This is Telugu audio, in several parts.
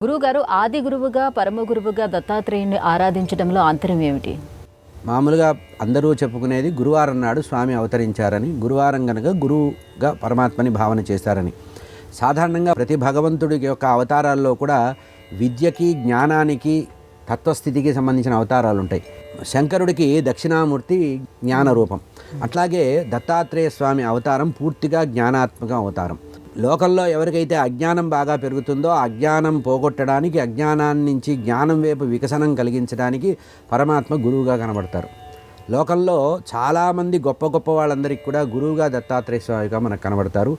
గురువుగారు ఆది గురువుగా పరమ గురువుగా దత్తాత్రేయుని ఆరాధించడంలో ఆంతర్యం ఏమిటి? మామూలుగా అందరూ చెప్పుకునేది గురువారం నాడు స్వామి అవతరించారని, గురువారం గనక గురువుగా పరమాత్మని భావన చేశారని. సాధారణంగా ప్రతి భగవంతుడి యొక్క అవతారాల్లో కూడా విద్యకి, జ్ఞానానికి, తత్వస్థితికి సంబంధించిన అవతారాలు ఉంటాయి. శంకరుడికి దక్షిణామూర్తి జ్ఞాన రూపం, అట్లాగే దత్తాత్రేయ స్వామి అవతారం పూర్తిగా జ్ఞానాత్మక అవతారం. లోకంలో ఎవరికైతే అజ్ఞానం బాగా పెరుగుతుందో ఆ అజ్ఞానం పోగొట్టడానికి, అజ్ఞానాన్ని నుంచి జ్ఞానం వైపు వికసనం కలిగించడానికి పరమాత్మ గురువుగా కనబడతారు. లోకంలో చాలామంది గొప్ప గొప్ప వాళ్ళందరికీ కూడా గురువుగా దత్తాత్రేయ స్వామిగా మనకు కనబడతారు.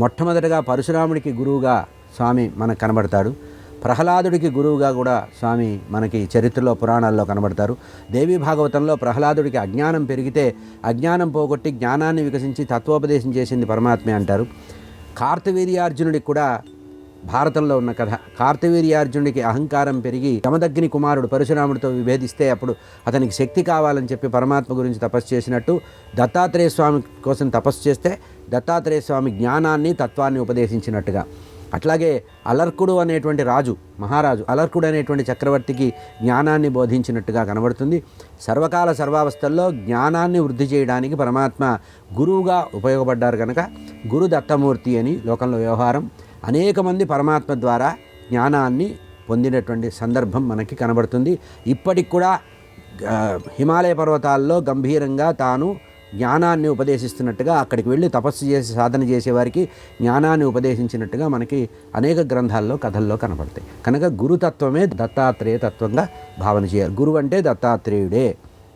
మొట్టమొదటిగా పరశురాముడికి గురువుగా స్వామి మనకు కనబడతాడు. ప్రహ్లాదుడికి గురువుగా కూడా స్వామి మనకి చరిత్రలో, పురాణాల్లో కనబడతారు. దేవీ భాగవతంలో ప్రహ్లాదుడికి అజ్ఞానం పెరిగితే అజ్ఞానం పోగొట్టి జ్ఞానాన్ని వికసించి తత్వోపదేశం చేసింది పరమాత్మే అంటారు. కార్తవీర్యార్జునుడికి కూడా భారతంలో ఉన్న కథ. కార్తవీర్యార్జునుడికి అహంకారం పెరిగి యమదగ్ని కుమారుడు పరశురాముడితో విభేదిస్తే అప్పుడు అతనికి శక్తి కావాలని చెప్పి పరమాత్మ గురించి తపస్సు చేసినట్టు దత్తాత్రేయ స్వామి కోసం తపస్సు చేస్తే దత్తాత్రేయ స్వామి జ్ఞానాన్ని, తత్వాన్ని ఉపదేశించినట్టుగా. అట్లాగే అలర్కుడు అనేటువంటి మహారాజు అలర్కుడు అనేటువంటి చక్రవర్తికి జ్ఞానాన్ని బోధించినట్టుగా కనబడుతుంది. సర్వకాల సర్వావస్థల్లో జ్ఞానాన్ని వృద్ధి చేయడానికి పరమాత్మ గురువుగా ఉపయోగపడ్డారు కనుక గురు దత్తమూర్తి అని లోకంలో వ్యవహారం. అనేక మంది పరమాత్మ ద్వారా జ్ఞానాన్ని పొందినటువంటి సందర్భం మనకి కనబడుతుంది. ఇప్పటికి కూడా హిమాలయ పర్వతాల్లో గంభీరంగా తాను జ్ఞానాన్ని ఉపదేశిస్తున్నట్టుగా, అక్కడికి వెళ్ళి తపస్సు చేసి సాధన చేసేవారికి జ్ఞానాన్ని ఉపదేశించినట్టుగా మనకి అనేక గ్రంథాల్లో, కథల్లో కనబడతాయి. కనుక గురుతత్వమే దత్తాత్రేయ తత్వంగా భావన చేయాలి. గురువు అంటే దత్తాత్రేయుడే.